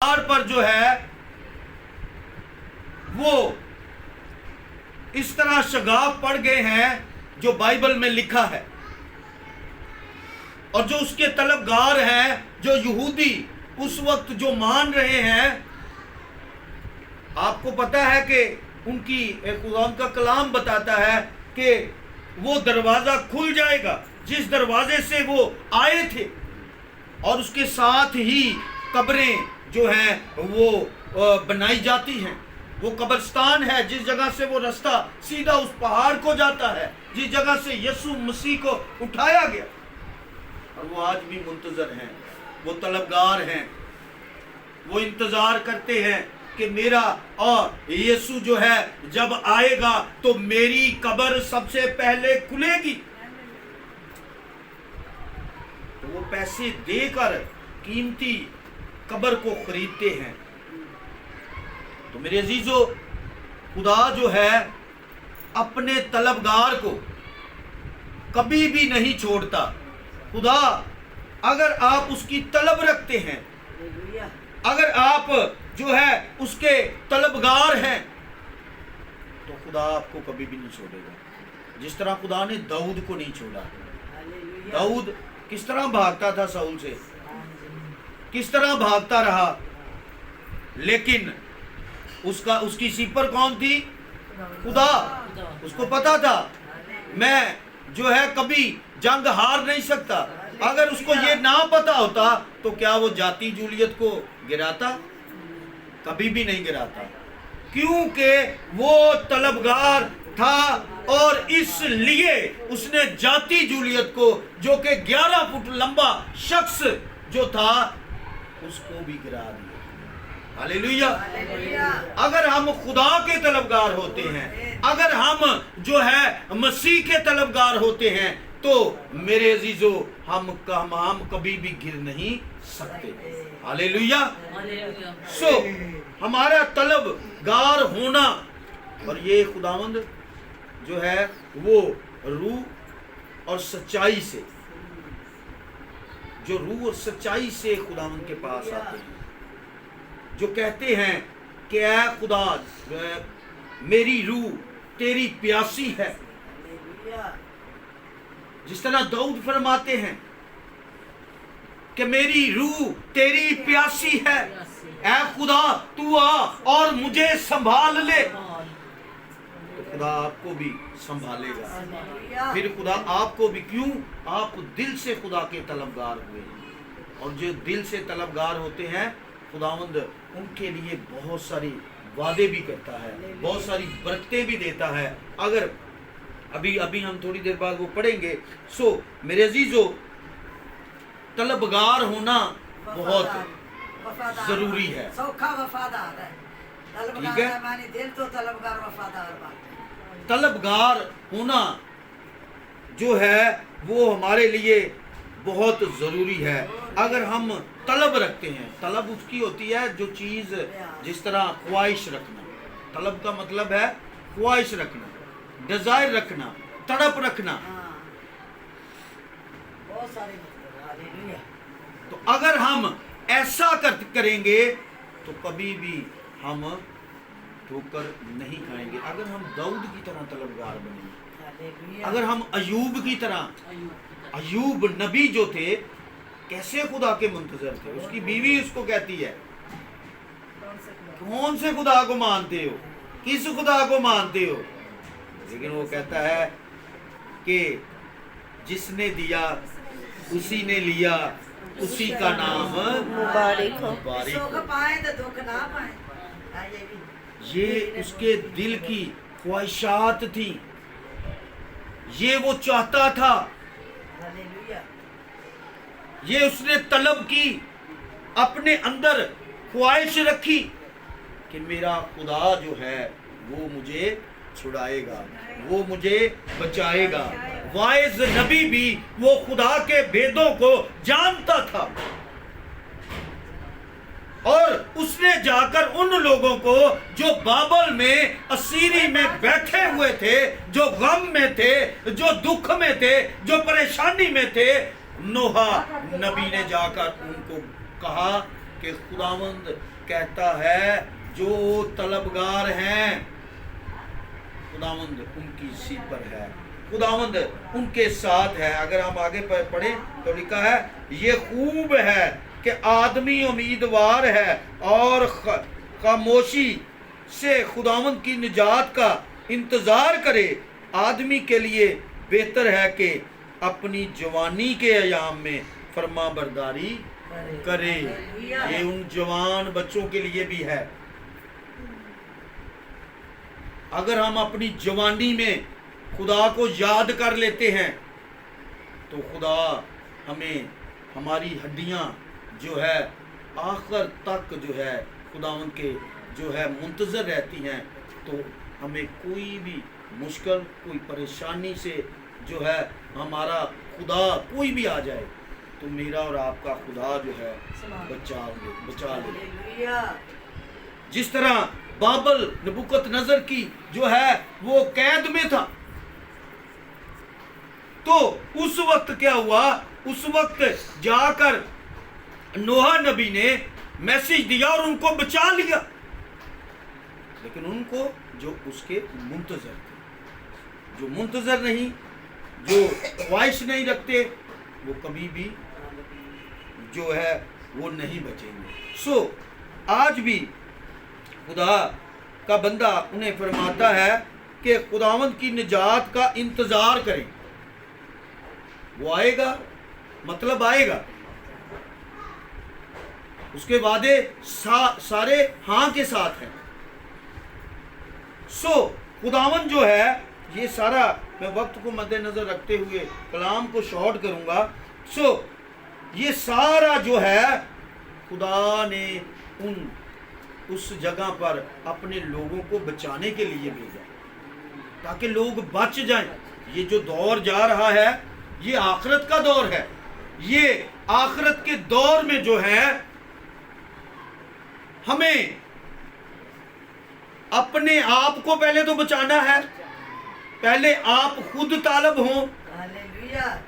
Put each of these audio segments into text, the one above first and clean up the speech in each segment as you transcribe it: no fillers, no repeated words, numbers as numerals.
پر جو ہے وہ اس طرح شگاف پڑ گئے ہیں جو بائبل میں لکھا ہے، اور جو اس کے طلبگار ہیں، جو یہودی اس وقت جو مان رہے ہیں، آپ کو پتا ہے کہ ان کی قرآن کا کلام بتاتا ہے کہ وہ دروازہ کھل جائے گا جس دروازے سے وہ آئے تھے، اور اس کے ساتھ ہی قبریں جو ہیں وہ بنائی جاتی ہیں۔ وہ قبرستان ہے جس جگہ سے وہ رستہ سیدھا اس پہاڑ کو جاتا ہے، جس جگہ سے یسوع مسیح کو اٹھایا گیا، اور وہ آج بھی منتظر ہیں، وہ طلبگار ہیں، وہ انتظار کرتے ہیں کہ میرا اور یسوع جو ہے جب آئے گا تو میری قبر سب سے پہلے کھلے گی۔ تو وہ پیسے دے کر قیمتی قبر کو خریدتے ہیں۔ تو میرے عزیزو، خدا جو ہے اپنے طلبگار کو کبھی بھی نہیں چھوڑتا۔ خدا اگر آپ اس کی طلب رکھتے ہیں، اگر آپ جو ہے اس کے طلبگار ہیں، تو خدا آپ کو کبھی بھی نہیں چھوڑے گا۔ جس طرح خدا نے داؤد کو نہیں چھوڑا۔ داؤد کس طرح بھاگتا تھا ساؤل سے، کس طرح بھاگتا رہا، لیکن اس کی سیپر کون تھی؟ خدا۔ اس کو پتا تھا میں جو ہے کبھی جنگ ہار نہیں سکتا۔ اگر اس کو یہ نہ پتا ہوتا تو کیا وہ جاتی جولیت کو گراتا؟ کبھی بھی نہیں گراتا، کیونکہ وہ طلبگار تھا، اور اس لیے اس نے جاتی جولیت کو، جو کہ 11 فٹ لمبا شخص جو تھا، اس کو بھی گرا دیا۔ ہاللیلویہ۔ اگر ہم خدا کے طلبگار ہوتے ہیں، اگر ہم جو ہے مسیح کے طلبگار ہوتے ہیں، تو میرے عزیزو ہم کبھی بھی گر نہیں سکتے۔ ہاللیلویہ۔ سو ہمارا طلبگار ہونا، اور یہ خداوند جو ہے وہ روح اور سچائی سے، جو روح اور سچائی سے خداوند کے پاس آتے ہیں، جو کہتے ہیں کہ اے خدا میری روح تیری پیاسی ہے، جس طرح داؤد فرماتے ہیں کہ میری روح تیری پیاسی ہے، اے خدا تو آ اور مجھے سنبھال لے۔ تو خدا آپ کو بھی سنبھالے گا، پھر خدا آپ کو بھی، کیوں؟ آپ دل سے خدا کے طلبگار ہوئے ہیں، اور جو دل سے طلبگار ہوتے ہیں، خداوند ان کے لیے بہت ساری وعدے بھی کرتا ہے، بہت ساری برکتیں بھی دیتا ہے۔ اگر ابھی ہم تھوڑی دیر بعد وہ پڑھیں گے۔ سو میرے عزیزو، طلبگار ہونا بہت ضروری ہے۔ ٹھیک ہے، طلبگار ہونا جو ہے وہ ہمارے لیے بہت ضروری ہے۔ اگر ہم طلب رکھتے ہیں، طلب اس کی ہوتی ہے جو چیز، جس طرح خواہش رکھنا، طلب کا مطلب ہے خواہش رکھنا، ڈیزائر رکھنا، تڑپ رکھنا۔ تو اگر ہم ایسا کریں گے تو کبھی بھی ہم ٹھوکر نہیں کھائیں گے۔ اگر ہم داؤد کی طرح طلبگار بنیں گے، اگر ہم ایوب کی طرح، ایوب نبی جو تھے کیسے خدا کے منتظر تھے، اس کی بیوی اس کو کہتی ہے کون سے خدا کو مانتے ہو، کس خدا کو مانتے ہو، لیکن وہ کہتا ہے کہ جس نے دیا اسی نے لیا، اسی کا نام مبارک ہو۔ یہ اس کے دل کی خواہشات تھی، یہ وہ چاہتا تھا، یہ اس نے طلب کی، اپنے اندر خواہش رکھی کہ میرا خدا جو ہے وہ مجھے چھڑائے گا، وہ مجھے بچائے گا۔ وائز نبی بھی وہ خدا کے بھیدوں کو جانتا تھا، اور اس نے جا کر ان لوگوں کو جو بابل میں اسیری میں بیٹھے ہوئے تھے، جو غم میں تھے، جو دکھ میں تھے، جو پریشانی میں تھے، نوح نبی نے جا کر ان کو کہا کہ خداوند کہتا ہے جو طلبگار ہیں خداوند ان کی اسی پر ہے، خداوند ان کے ساتھ ہے۔ اگر ہم آگے پڑھیں تو لکھا ہے یہ خوب ہے کہ آدمی امیدوار ہے اور خاموشی سے خداوند کی نجات کا انتظار کرے۔ آدمی کے لیے بہتر ہے کہ اپنی جوانی کے ایام میں فرما برداری کرے۔ یہ ان جوان بچوں کے لیے بھی ہے۔ اگر ہم اپنی جوانی میں خدا کو یاد کر لیتے ہیں تو خدا ہمیں، ہماری ہڈیاں جو ہے آخر تک جو ہے خداوند کے جو ہے منتظر رہتی ہیں، تو ہمیں کوئی بھی مشکل، کوئی پریشانی سے جو ہے ہمارا خدا کوئی بھی آ جائے تو میرا اور آپ کا خدا جو ہے بچا لے۔ جس طرح بابل نبوکت نظر کی جو ہے وہ قید میں تھا، تو اس وقت کیا ہوا، اس وقت جا کر نوح نبی نے میسج دیا اور ان کو بچا لیا، لیکن ان کو جو اس کے منتظر تھے، جو منتظر نہیں، جو خواہش نہیں رکھتے، وہ کبھی بھی جو ہے وہ نہیں بچیں گے۔ آج بھی خدا کا بندہ انہیں فرماتا ہے کہ خداوند کی نجات کا انتظار کریں، وہ آئے گا، مطلب آئے گا، اس کے وعدے سارے ہاں کے ساتھ ہیں۔ خداوند جو ہے، یہ سارا میں وقت کو مد نظر رکھتے ہوئے کلام کو شارٹ کروں گا۔ یہ سارا جو ہے خدا نے اس جگہ پر اپنے لوگوں کو بچانے کے لیے بھیجا تاکہ لوگ بچ جائیں۔ یہ جو دور جا رہا ہے یہ آخرت کا دور ہے۔ یہ آخرت کے دور میں جو ہے ہمیں اپنے آپ کو پہلے تو بچانا ہے، پہلے آپ خود طالب ہوں،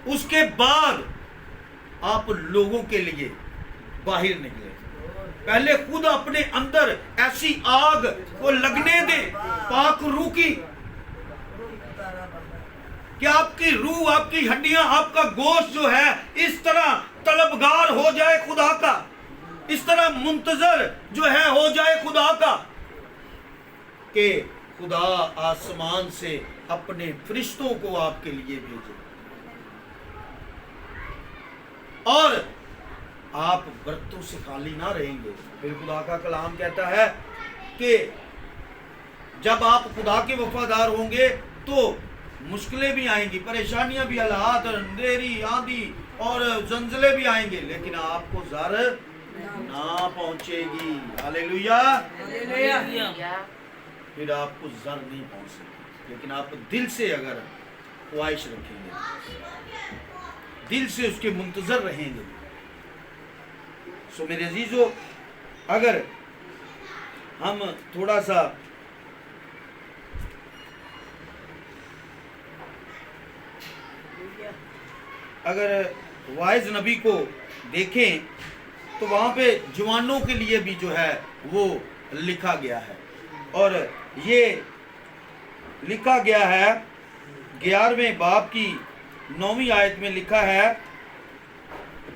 اس کے بعد آپ لوگوں کے لیے باہر نکلیں۔ پہلے خود اپنے اندر ایسی آگ کو لگنے دیں پاک روح کی کہ آپ کی روح، آپ کی ہڈیاں، آپ کا گوشت جو ہے اس طرح طلبگار ہو جائے خدا کا، اس طرح منتظر جو ہے ہو جائے خدا کا کہ خدا آسمان سے اپنے فرشتوں کو آپ کے لیے بھیجے اور آپ برتوں سے خالی نہ رہیں گے۔ پھر خدا کا کلام کہتا ہے کہ جب آپ خدا کے وفادار ہوں گے تو مشکلیں بھی آئیں گی، پریشانیاں بھی، حالات، اندھیری، آندھی اور زلزلے بھی آئیں گے، لیکن آپ کو زر نہ پہنچے گی۔ ہاللیلویا۔ پھر آپ کو زر نہیں پہنچ سکتی، لیکن آپ دل سے اگر خواہش رکھیں گے، دل سے اس کے منتظر رہیں گے۔ میرے عزیزو، اگر ہم تھوڑا سا اگر وائز نبی کو دیکھیں تو وہاں پہ جوانوں کے لیے بھی جو ہے وہ لکھا گیا ہے، اور یہ لکھا گیا ہے 11ویں باب کی 9ویں آیت میں لکھا ہے،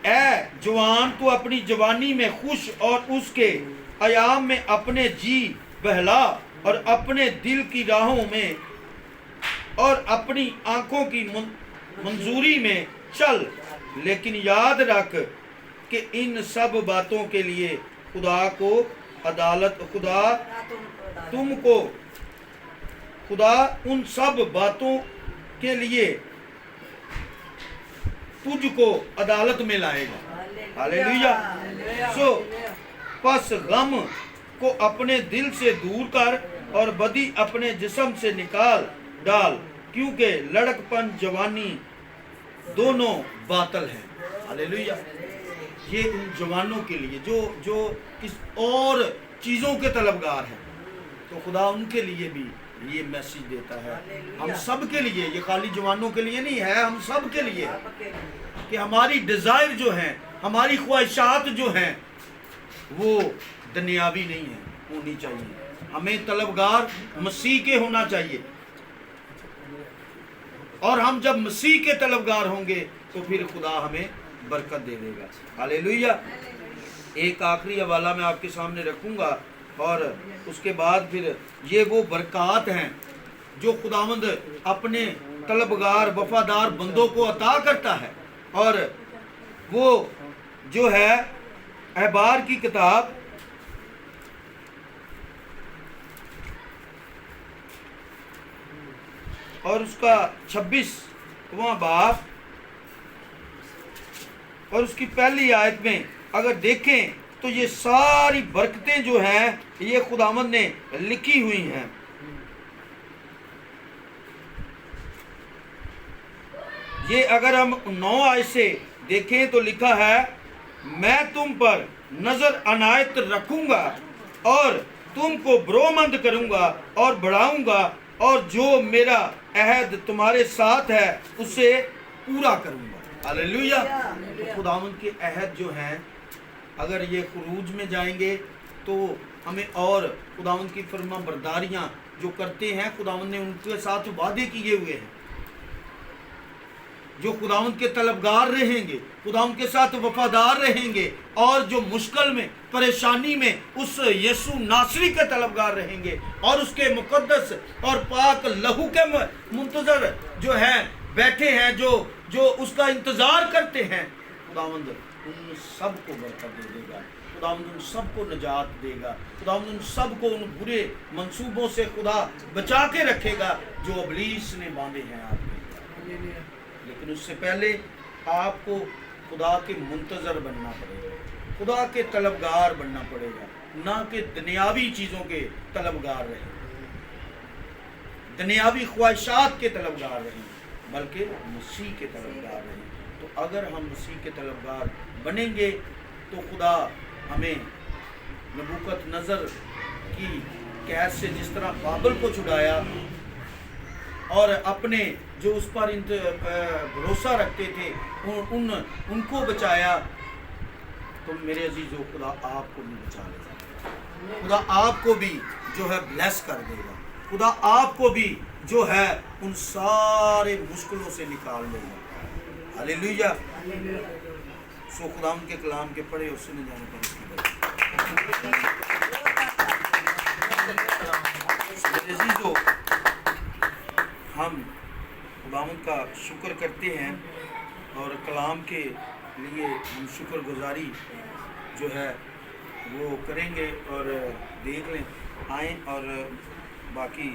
اے جوان تو اپنی جوانی میں خوش اور اس کے ایام میں اپنے جی بہلا اور اپنے دل کی راہوں میں اور اپنی آنکھوں کی منظوری میں چل، لیکن یاد رکھ کہ ان سب باتوں کے لیے خدا ان سب باتوں کے لیے تجھ کو عدالت میں لائے گا۔ ہاللیلویا۔ پس غم کو اپنے دل سے دور کر اور بدی اپنے جسم سے نکال ڈال، کیونکہ لڑک پن جوانی دونوں باطل ہیں۔ ہاللیلویا۔ یہ ان جوانوں کے لیے جو کس اور چیزوں کے طلبگار ہیں، تو خدا ان کے لیے بھی یہ میسج دیتا ہے، ہم سب کے لیے، یہ خالی جوانوں کے لیے نہیں ہے، ہم سب کے لیے، کہ ہماری ڈیزائر جو ہیں، ہماری خواہشات جو ہیں، وہ دنیاوی نہیں ہے ہونی چاہیے. ہمیں طلبگار مسیح کے ہونا چاہیے, اور ہم جب مسیح کے طلبگار ہوں گے تو پھر خدا ہمیں برکت دے دے گا. ہاللیلویہ. ایک آخری حوالہ میں آپ کے سامنے رکھوں گا, اور اس کے بعد پھر یہ وہ برکات ہیں جو خداوند اپنے طلبگار وفادار بندوں کو عطا کرتا ہے. اور وہ جو ہے احبار کی کتاب اور اس کا 26واں باب اور اس کی پہلی آیت میں اگر دیکھیں تو یہ ساری برکتیں جو ہیں یہ خداوند نے لکھی ہوئی ہیں. یہ اگر ہم 9 آیت سے دیکھیں تو لکھا ہے, میں تم پر نظر عنایت رکھوں گا اور تم کو برومند کروں گا اور بڑھاؤں گا, اور جو میرا عہد تمہارے ساتھ ہے اسے پورا کروں گا. ہاللیلویہ. تو خداوند کے عہد جو ہیں, اگر یہ خروج میں جائیں گے تو ہمیں اور خداوند کی فرما برداریاں جو کرتے ہیں, خداوند نے ان کے ساتھ وعدے کیے ہوئے ہیں. جو خداوند کے طلبگار رہیں گے, خداوند کے ساتھ وفادار رہیں گے, اور جو مشکل میں پریشانی میں اس یسوع ناصری کے طلبگار رہیں گے, اور اس کے مقدس اور پاک لہو کے منتظر جو ہیں بیٹھے ہیں, جو اس کا انتظار کرتے ہیں, خداوند ان سب کو برکت دے گا. خداوند ان سب کو نجات دے گا. خداوند ان سب کو ان برے منصوبوں سے خدا بچا کے رکھے گا جو ابلیس نے باندھے ہیں آپ کے. لیکن اس سے پہلے آپ کو خدا کے منتظر بننا پڑے گا, خدا کے طلبگار بننا پڑے گا, نہ کہ دنیاوی چیزوں کے طلبگار رہیں, دنیاوی خواہشات کے طلبگار رہیں, بلکہ مسیح کے طلبگار رہیں. تو اگر ہم مسیح کے طلبگار بنیں گے تو خدا ہمیں نبوکت نظر کی قید سے جس طرح بابل کو چھڑایا اور اپنے جو اس پر بھروسہ رکھتے تھے ان کو بچایا, تو میرے عزیزو خدا آپ کو بھی بچا لے گا. خدا آپ کو بھی جو ہے بلیس کر دے گا. خدا آپ کو بھی جو ہے ان سارے مشکلوں سے نکال دے گا. ہاللیلویہ. سو خدا ان کے کلام کے پڑھے اور سنے جانے پر اس کی برکت. میرے عزیزو, ہم خداوند کا شکر کرتے ہیں اور کلام کے لیے ہم شکر گزاری جو ہے وہ کریں گے, اور دیکھ لیں, آئیں اور باقی